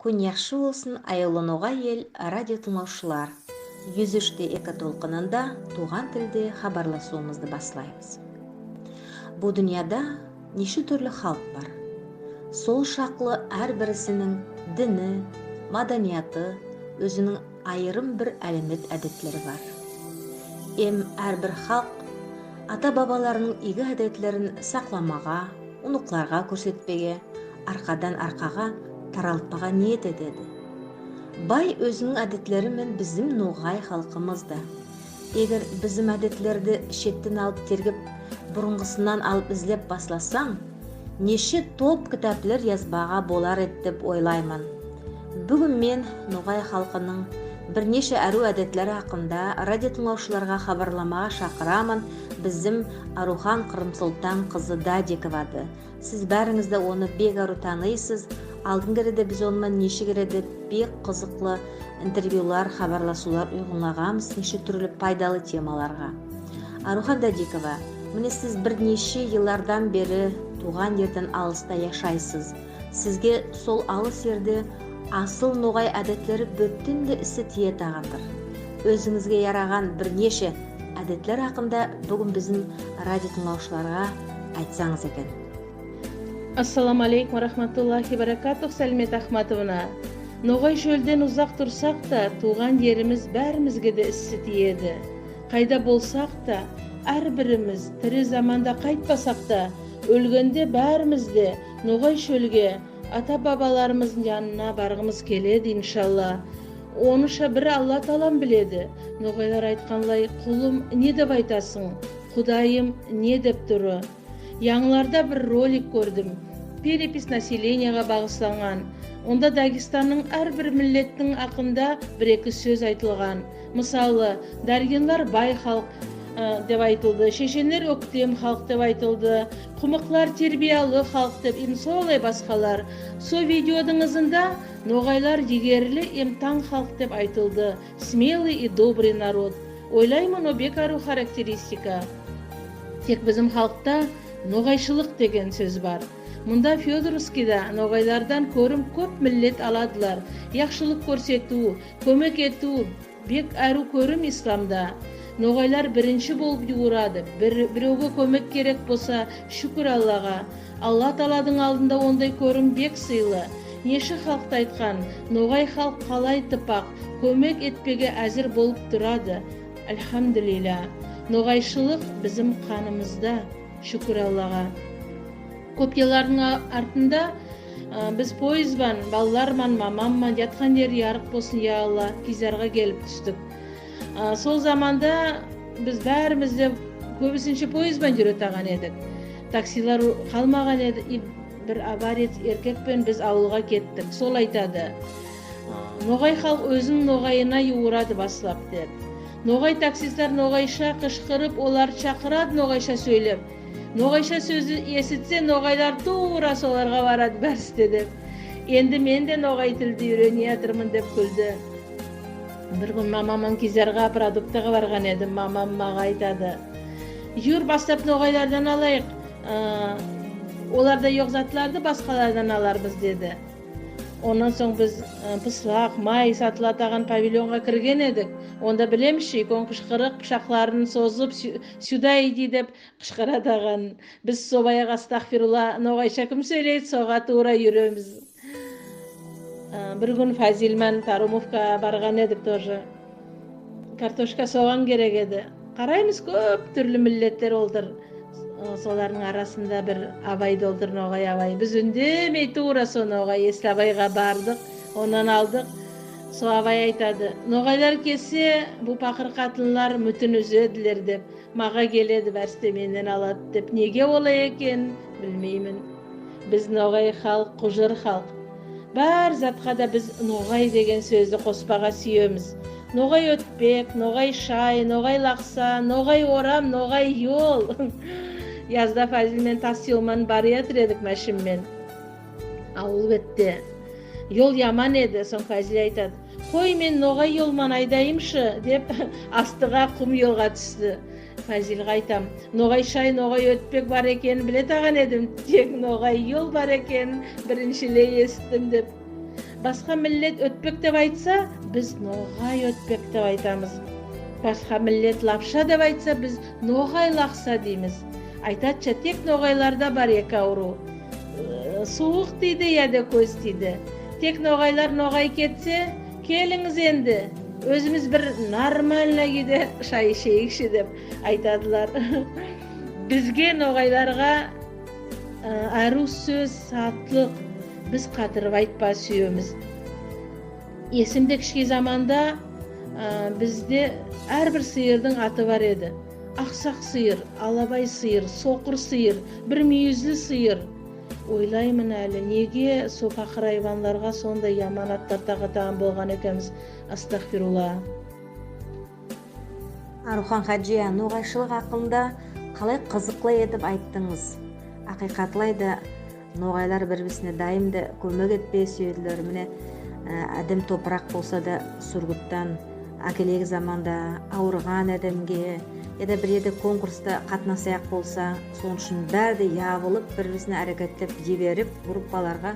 Күн яхшы болсын, аяулануға ел радио тыңлаушылар. 103.2 толқынында туған тілде хабарласуымызды баслаймыз. Бұл дүнияда неше түрлі халық бар. Сол шақлы әрбірісінің діні, маданияты, өзінің айырым бір әлемет әдетлері бар. Әрбір халық ата-бабаларының игі әдетлерін сақламаға, ұнықларға көрсетпеге, арқадан арқаға таралтпаға ниет етеді. Бай өзінің әдетлері мен біздің ноғай халқымызда. Егер біздің әдетлерді шеттен алып тергіп, бұрынғысынан алып ізлеп басласаң, неше топ кітаплар язбаға болар еді деп ойлаймын. Бүгін мен ноғай халқының бірнеше әру әдетлері хақында радио тыңлаушыларға хабарламаға шақырамын. Біздің Арухан Қырымсұлтан қызы Дадиковады. Сіз бәріңізді оны бек ару таныйсыз. Алдын кереде біз онымен неше кереде бек қызықлы интервьюлар, хабарласулар ұйғынлағамыз неше түрлі пайдалы темаларға. Арухан Дадикова, міне сіз бірнеше еллардан бері туған ерден алыста яшайсыз. Сізге сол алыс ерде асыл ноғай әдетлері бөттінді ісі тие тағандыр. Өзіңізге яраған бірнеше әдетлер хақында бүгін біздің радио тыңлаушыларға айтсаңыз екен. Ассаламу алейкум рахматуллахи баракатух, Сәлмет Ахматовна. Ноғай шөлден ұзақ тұрсақ та, туған еріміз бәрімізге де ісі тиеді. Қайда болсақ та, әрбіріміз тірі заманда қайтпасақ та, өлгенде бәрімізде ноғай шөлге ата-бабаларымыздың жанына барғымыз келеді, иншалла. Оныша бір Алла Таалам біледі. Ноғайлар айтқанлай, құлым не деп айтасың, Құдайым не деп тұры. Яңларда бір ролик көрдім. Перепис населенияға бағысланған. Онда Дагестанның әрбір миллеттің ақында бір-екі сөз айтылған. Мысалы, дәргенлар бай халық деп айтылды, шешенлер өктем халық деп айтылды, құмықлар тербиялы халық деп, солай басқалар. Со видеодың ызында ноғайлар егерлі таң халық деп айтылды. Смелый и добрый народ. Ойлаймын, о бек ару характеристика. Тек біздің халықта ноғайшылық деген сөз бар. Мұнда Федоровскийда ноғайлардан көрім көп миллет аладылар. Яқшылық көрсету, көмек ету бек әру көрім исламда. Ноғайлар бірінші болып юғырады. Біреуге көмек керек болса, шүкір Аллаға. Алла Таладың алдында ондай көрім бек сыйлы. Неші халықты айтқан, ноғай халық қалай тыпақ, көмек етпеге әзір болып тұрады. Альхамдулилля. Ноғайшылық bizim қанымызда, шүкір Аллаға. Көп еллардың артында біз пойызбан, балаларман, мамамман, жатқан ер ярық болсын, я Алла, кизарға келіп түстік. Сол заманда біз бәрімізде көбісінше пойызбан жүретаған едік. Таксилар қалмаған еді, бір авария еркекпен біз ауылға кеттік. Сол айтады. Ноғай халық өзінің ноғайына юғырады басылап деп. Ноғай таксистар ноғайша қышқырып, олар шақырады ноғайша сөйлеп. Ноғайша сөзі есітсе, ноғайлар тура соларға барады бәрісте деп. Енді мен де ноғай тілді үйрене жатырмын деп күлді. Бір күн мамаман кизарға продуктыға барған едім. Мамам маға айтады. Жүр бастап ноғайлардан алайық. Оларда жоқ затларды басқалардан аларбыз деді. Онан соң біз пыслақ, май сатылатаған павильонға кірген едік. Онда білемші, кон қышқырық пышақларын созып, сюда иди деп қышқыратаған. Біз собаяға астағфирулла, ноғайша кім сөйлейді, соға тура жүреміз. Бір күн Фазилмен Тарумовқа барған едік тоже. Картошка соған керек еді. Қараймыз, көп түрлі миллеттер олдыр. Солардың арасында бір абай долдыр, ноғай абай. Біз үндемей тура со ноғай есіл абайға бардық, онан алдық. Со абай айтады, ноғайлар келсе, бұл пақыр қатынлар мүтін үзеділер деп, маға келеді бәрісте менен алады деп. Неге олай екен, білмеймін. Біз ноғай халық, құжыр халық. Бәр затқа да біз ноғай деген сөзді қоспаға сүйеміз. Ноғай өтпек, ноғай шай, ноғай лақса, ноғай орам, ноғай yol. Yazda Fazilмен тас yolman бар ятыр едік мәшіммен. Ауыл бетте. Yol яман еді, соң Фазил айтады. Қой мен ноғай yolman айдайымшы, деп астыға құм yolға түсті. Фазилға айтам, ноғай шай, ноғай өтпек бар екен біле таған едім. Тек ноғай yol бар екен, біріншілей естім деп. Басқа миллет өтпек деп айтса, біз ноғай өтпек деп айтамыз. Басқа миллет лапша деп айтса, біз ноғай лақса дейміз. Айтатша, тек ноғайларда бар екі ауру. Суық дейді, яда көз дейді. Тек ноғайлар ноғай кетсе, келіңіз енді. Өзіміз бір нормально күйде шай ішейікші деп айтадылар. Бізге ноғайларға ару сөз, сатлық, біз қатырып айтпа сүйеміз. Есімде кішке заманда бізде әрбір сиырдың аты бар еді. Ақсақ сиыр, алабай сиыр, соқыр сиыр, бір мүйізлі сиыр. Ойлаймын әлі, неге со пақыр айванларға сондай яман аттар тағатаған болған екенбіз. Астағфирулла. Арухан Хаджия, ноғайшылық ақылында қалай қызықлы етіп айттыңыз? Ақиқатлайды, ноғайлар бір-бірісіне дайымды көмек етпей сүйеділер. Міне әдім топырақ болса да сүргіттан, әкелегі заманда ауырған әдімге, еді бір еді конкурста қатнасаяқ болса, соң үшін бәрді явылып, бір-бірісіне әрекеттеп, жіберіп, группаларға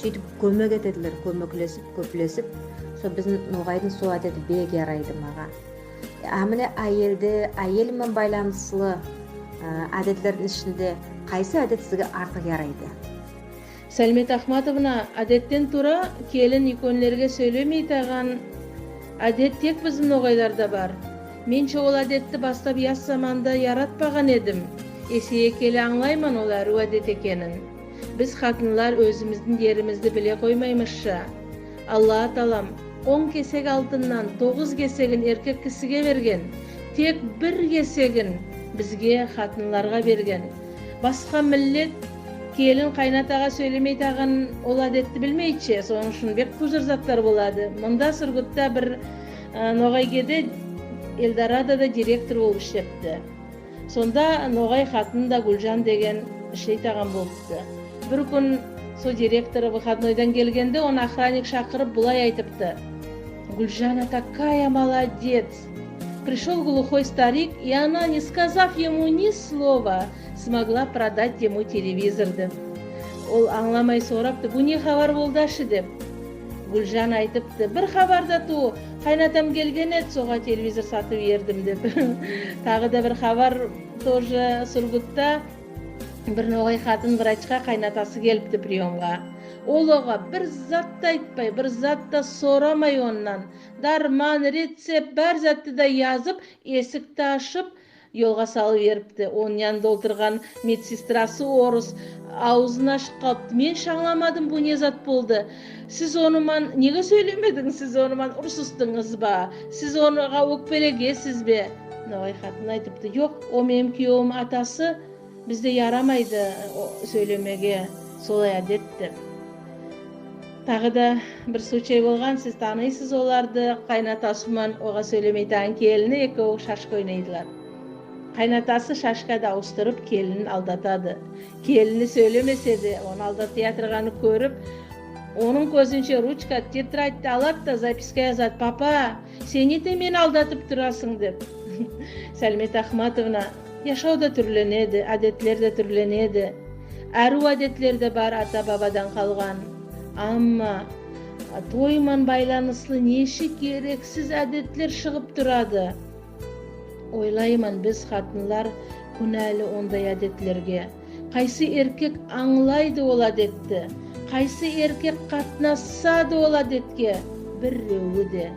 сөйтіп көмек етеділер, көмеклесіп, көплесіп. Со біздің ноғайдың со әдеті бек ярайды маға. Әміне әйелмен байланыслы әдетлердің ішінде қайсы әдет сізге артық ярайды? Сәлмет Ахматовна, әдеттен тұра келін иконлерге сөйлемей таған әдет тек біздің ноғайларда бар. Менше ол әдетті бастап яс заманда яратпаған едім. Есее келе аңлаймын ол әру әдет екенін. Біз қатынлар өзіміздің ерімізді біле қоймаймызша. Алла Тағала 10 кесек алтыннан 9 кесегін еркек кісіге берген, тек 1 кесегін бізге қатынларға берген. Басқа миллет келін қайнатаға сөйлемей таған ол әдетті білмейтше, соның үшін бек күзір заттар болады. Мұнда Сұрғытта бір ноғайгеде Эльдорадода директор болып іштепті. Сонда ноғай қатында Гүлжан деген шейтаған болыпты. Бір күн со директоры выходнойдан келгенде, оны охранник шақырып бұлай айтыпты: Гүлжана такая молодец. Пришел глухой старик, и она, не сказав ему ни слова, смогла продать ему телевизор деп. Ол аңламай сорапты: «Бұ не хабар болдашы?» деп. Гүлжан айтыпты: «Бір хабарда ту, қайнатам келген еді, соға телевизор сатып ердім» деп. Тағы да бір хабар тоже Сұрғытта бір ноғай қатын врачқа қайнатасы келіпті приемға. Ол оға бір затты айтпай, бір затты сорамай оннан, дарман, рецепт, бәр затты да yazып, есікті ашып, yolға салып еріпті. Оның янында отырған медсестрасы орыс аузын ашып қалыпты: «Мен шаңламадым, бұл не зат болды? Сіз оныман неге сөйлемедіңіз? Сіз оныман ұрсыстыңыз ба? Сіз оныға өкпелегесіз бе?» Ноғай қатын айтыпты: «Жоқ, о менің күйеуім атасы, бізде ярамайды сөйлемеге, солай әдетті». Тағы да бір случай болған, сіз танисыз оларды. Қайнатасымен оға сөйлемейтін келіні екеуі шашқа ойнайдылар. Қайнатасы шашқа да ауыстырып келінін алдатады. Келіні сөйлемеседі, оны алдатып жатырғаны көріп, оның көзінше ручка, тетрадьті алады да записка yazады: «Папа, сен нете мені алдатып тұрасың?» деп. Сәлмет Ахматовна, яшауда түрленеді, әдетлер де түрленеді. Әру әдетлер де бар ата бабадан қалған. Амма тойман байланыслы неші керексіз әдетлер шығып тұрады. Ойлаймын, біз қатынлар күнәлі ондай әдетлерге. Қайсы еркек аңлайды ол әдетті, қайсы еркек қатынасады ол әдетке, біреуі де.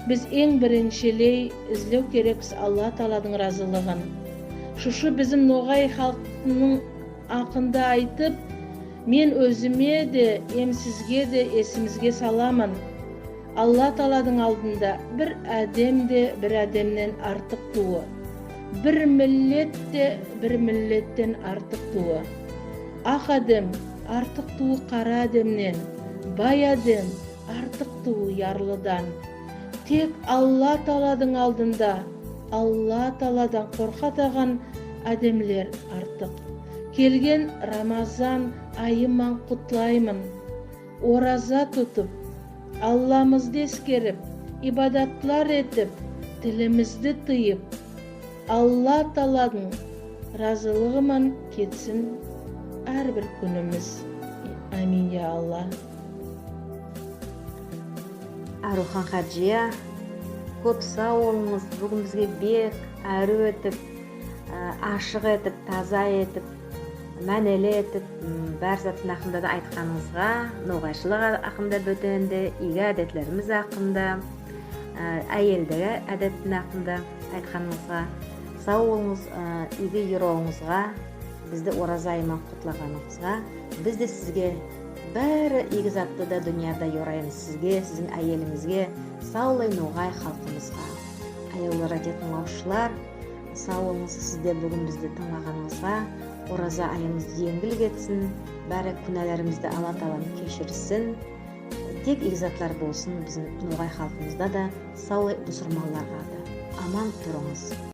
Біз ең біріншілей іздеу керекпіз Алла Тағаладың разылығын. Шушы біздің ноғай халқының ақында айтып, мен өзіме де, емсізге де есімізге саламын. Алла Тағаладың алдында бір әдем де бір әдемнен артық туы. Бір миллет де бір миллеттен артық туы. Ақ әдем артық туы қара әдемнен, бай әдем артық туы ярлыдан. Тек Алла Тағаладың алдында, Алла Тағаладан қорқатаған әдемлер артық. Келген Рамазан айыман құтлаймын. Ораза тұтып, Алламызды ескеріп, ибадатлар етіп, тілімізді тыйып, Алла Тағаладың разылығымен кетсін әрбір күніміз. Амин, я Алла. Арухан Хаджия, көп сау болыңыз. Бүгін бізге бек әрі етіп, ашық етіп, таза етіп, мәнелі етіп, бәр затын ақында да айтқаныңызға, ноғайшылық ақында бөтенді, игі әдетлеріміз ақында, әйелдігі әдеттің ақында айтқаныңызға, сау болыңыз, игі ероңызға, бізді ораза айынан құтлағаныңызға, біз де сізге бәрі игі затты да дүнияда yorayımız сізге, сіздің әйеліңізге, саулай ноғай халқымызға. Аяулы радио тыңдаушылар, сау болыңыз, сізде бүгін бізді тыңдағаныңызға, ораза айымыз еңгіл кетсін, бәрі күнәлерімізді Алла Тағала кешірсін, тек игі затлар болсын біздің ноғай халқымызда да, саулай бұсырмаларға да. Аман тұрыңыз.